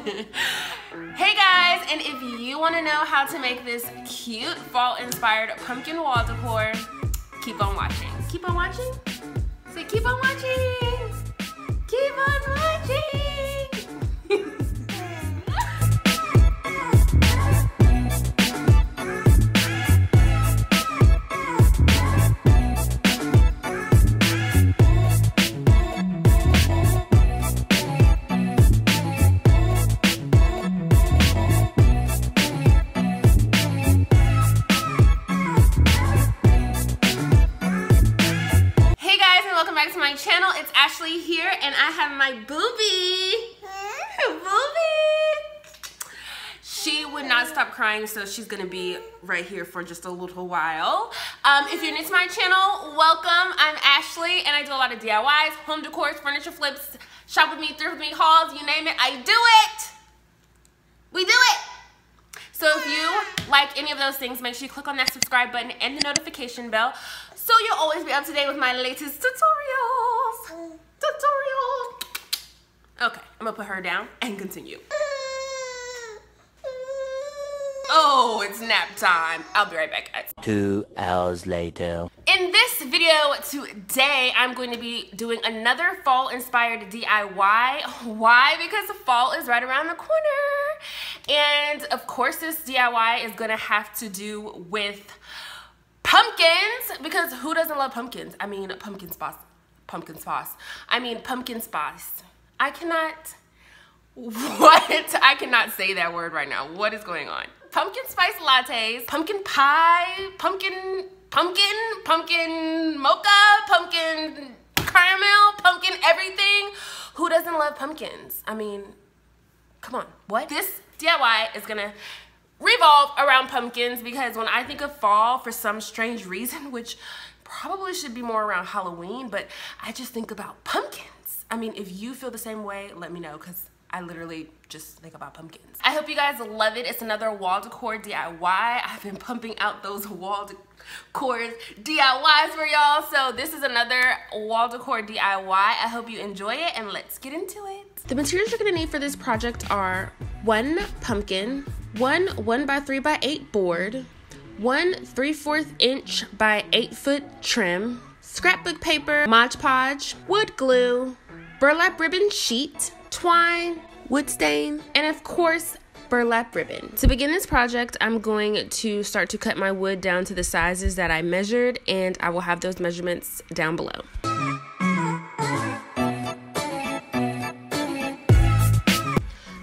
Hey guys, and if you want to know how to make this cute fall-inspired pumpkin wall decor, keep on watching. Keep on watching? Say keep on watching! Keep on watching! Channel, it's Ashleigh here, and I have my booby. Booby. She would not stop crying, so she's gonna be right here for just a little while. If you're new to my channel, welcome. I'm Ashleigh, and I do a lot of DIYs, home decors, furniture flips, shop with me, thrift with me, hauls, you name it, I do it. We do it. So if you like any of those things, make sure you click on that subscribe button and the notification bell so you'll always be up to date with my latest tutorials. Okay, I'm gonna put her down and continue. Oh, it's nap time. I'll be right back, guys. 2 hours later. In this video today, I'm going to be doing another fall-inspired DIY. Why? Because the fall is right around the corner. And of course, this DIY is gonna have to do with pumpkins, because who doesn't love pumpkins? I mean, pumpkin spice. I cannot say that word right now. What is going on? Pumpkin spice lattes, pumpkin pie, pumpkin mocha, pumpkin caramel, pumpkin everything. Who doesn't love pumpkins? I mean, come on. What? This DIY is gonna revolve around pumpkins, because when I think of fall, for some strange reason, which probably should be more around Halloween, but I just think about pumpkins. I mean, if you feel the same way, let me know, because I literally just think about pumpkins. I hope you guys love it. It's another wall decor DIY. I've been pumping out those wall decor DIYs for y'all, so this is another wall decor DIY. I hope you enjoy it, and let's get into it. The materials you're gonna need for this project are 1 pumpkin, 1 1x3x8 board, 1 3/4 inch by 8 foot trim, scrapbook paper, Mod Podge, wood glue, burlap ribbon sheet, twine, wood stain, and of course, burlap ribbon. To begin this project, I'm going to start to cut my wood down to the sizes that I measured, and I will have those measurements down below.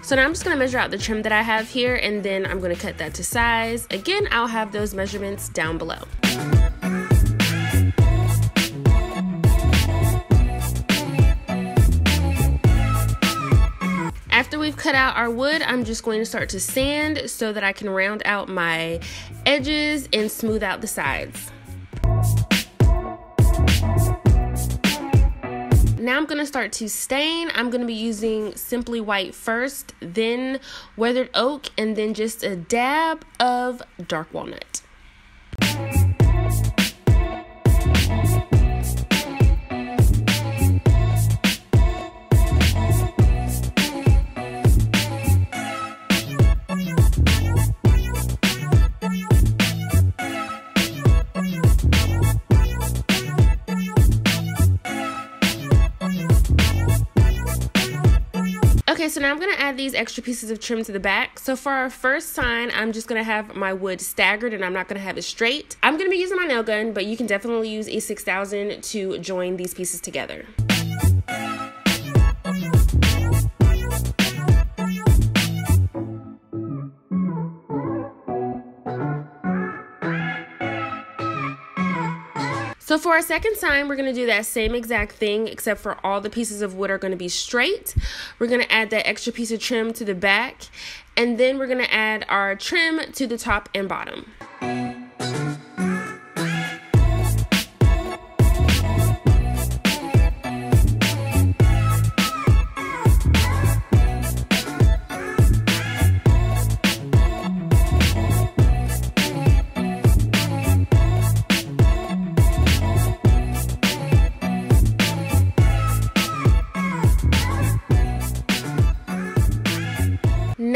So now I'm just going to measure out the trim that I have here, and then I'm going to cut that to size. Again, I'll have those measurements down below. After we've cut out our wood, I'm just going to start to sand so that I can round out my edges and smooth out the sides. Now I'm going to start to stain. I'm going to be using Simply White first, then Weathered Oak, and then just a dab of Dark Walnut. Okay, so now I'm going to add these extra pieces of trim to the back. So for our first sign, I'm just going to have my wood staggered, and I'm not going to have it straight. I'm going to be using my nail gun, but you can definitely use a 6000 to join these pieces together. So for our second sign, we're going to do that same exact thing, except for all the pieces of wood are going to be straight. We're going to add that extra piece of trim to the back, and then we're going to add our trim to the top and bottom.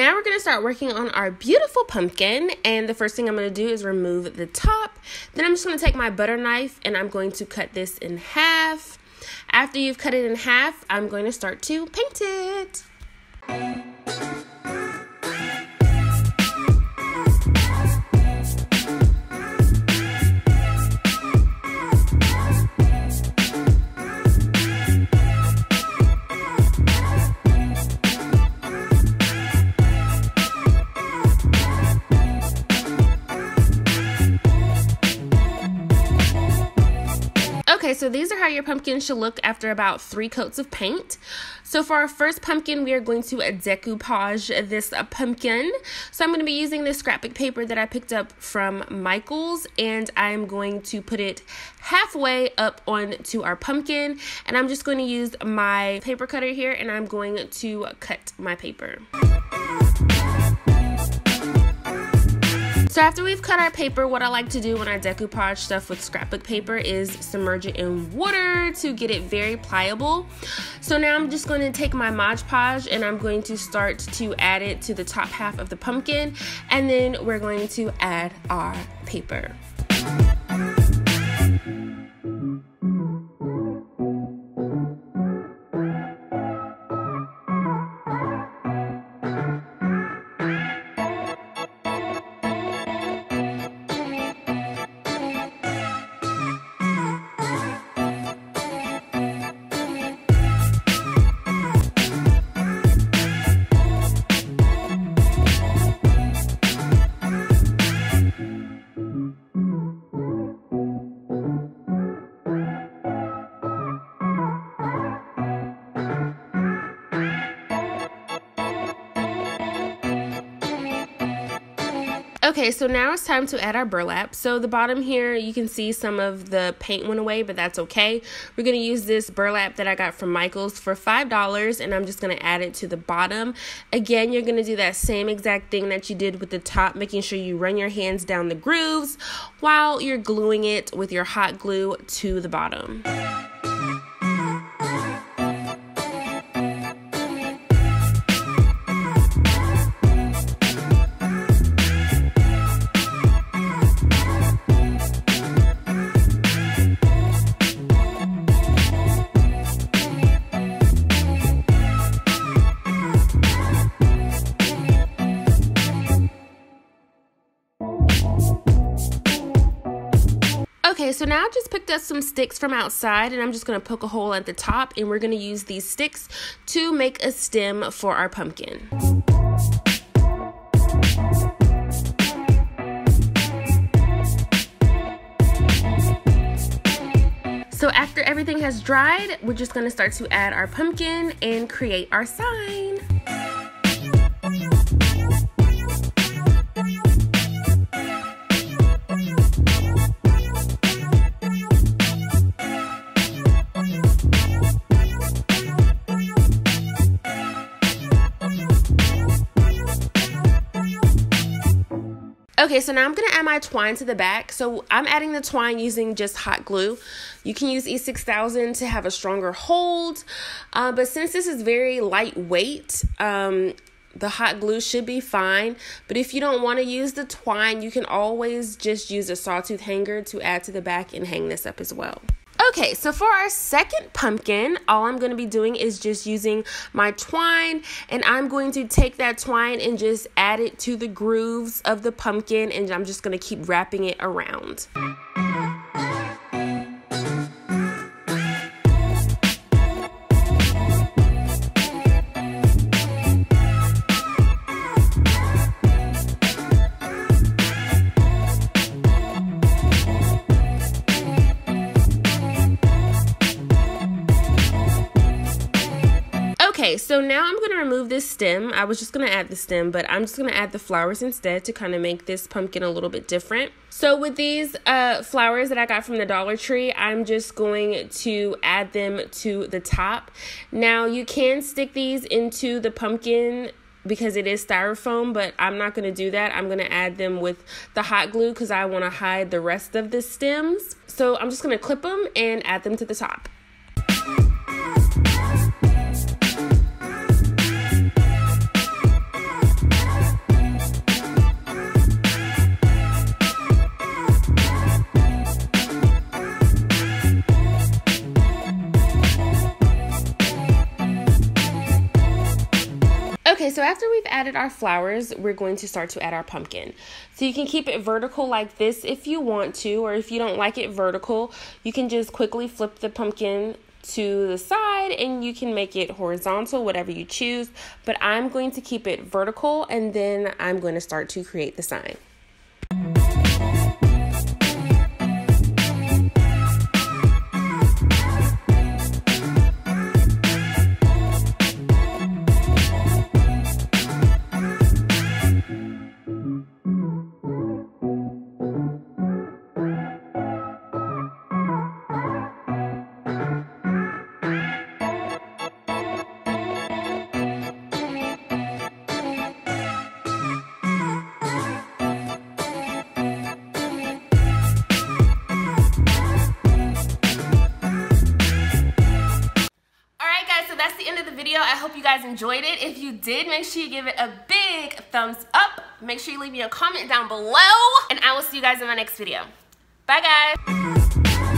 now we're going to start working on our beautiful pumpkin, and the first thing I'm going to do is remove the top. Then I'm just going to take my butter knife and I'm going to cut this in half. After you've cut it in half, I'm going to start to paint it. Okay, so these are how your pumpkin should look after about 3 coats of paint. So for our first pumpkin, we are going to decoupage this pumpkin. So I'm going to be using this scrapbook paper that I picked up from Michael's, and I'm going to put it halfway up onto our pumpkin, and I'm just going to use my paper cutter here, and I'm going to cut my paper. So after we've cut our paper, what I like to do when I decoupage stuff with scrapbook paper is submerge it in water to get it very pliable. So now I'm just going to take my Mod Podge and I'm going to start to add it to the top half of the pumpkin, and then we're going to add our paper. Okay, so now it's time to add our burlap. So the bottom here, you can see some of the paint went away, but that's okay. We're going to use this burlap that I got from Michael's for $5, and I'm just going to add it to the bottom. Again, you're going to do that same exact thing that you did with the top, making sure you run your hands down the grooves while you're gluing it with your hot glue to the bottom. Okay, so now I just picked up some sticks from outside, and I'm just going to poke a hole at the top, and we're going to use these sticks to make a stem for our pumpkin. So after everything has dried, we're just going to start to add our pumpkin and create our sign. Okay, so now I'm going to add my twine to the back. So I'm adding the twine using just hot glue. You can use E6000 to have a stronger hold, but since this is very lightweight, the hot glue should be fine. But if you don't want to use the twine, you can always just use a sawtooth hanger to add to the back and hang this up as well. Okay, so for our second pumpkin, all I'm going to be doing is just using my twine, and I'm going to take that twine and just add it to the grooves of the pumpkin, and I'm just going to keep wrapping it around. Okay, so now I'm going to remove this stem. I was just going to add the stem, but I'm just going to add the flowers instead to kind of make this pumpkin a little bit different. So with these flowers that I got from the Dollar Tree, I'm just going to add them to the top. Now you can stick these into the pumpkin because it is styrofoam, but I'm not going to do that. I'm going to add them with the hot glue because I want to hide the rest of the stems. So I'm just going to clip them and add them to the top. Okay, so after we've added our flowers, we're going to start to add our pumpkin. So you can keep it vertical like this if you want to, or if you don't like it vertical, you can just quickly flip the pumpkin to the side and you can make it horizontal, whatever you choose. But I'm going to keep it vertical and then I'm going to start to create the sign. That's the end of the video. I hope you guys enjoyed it. If you did, make sure you give it a big thumbs up. Make sure you leave me a comment down below, and I will see you guys in my next video. Bye, guys.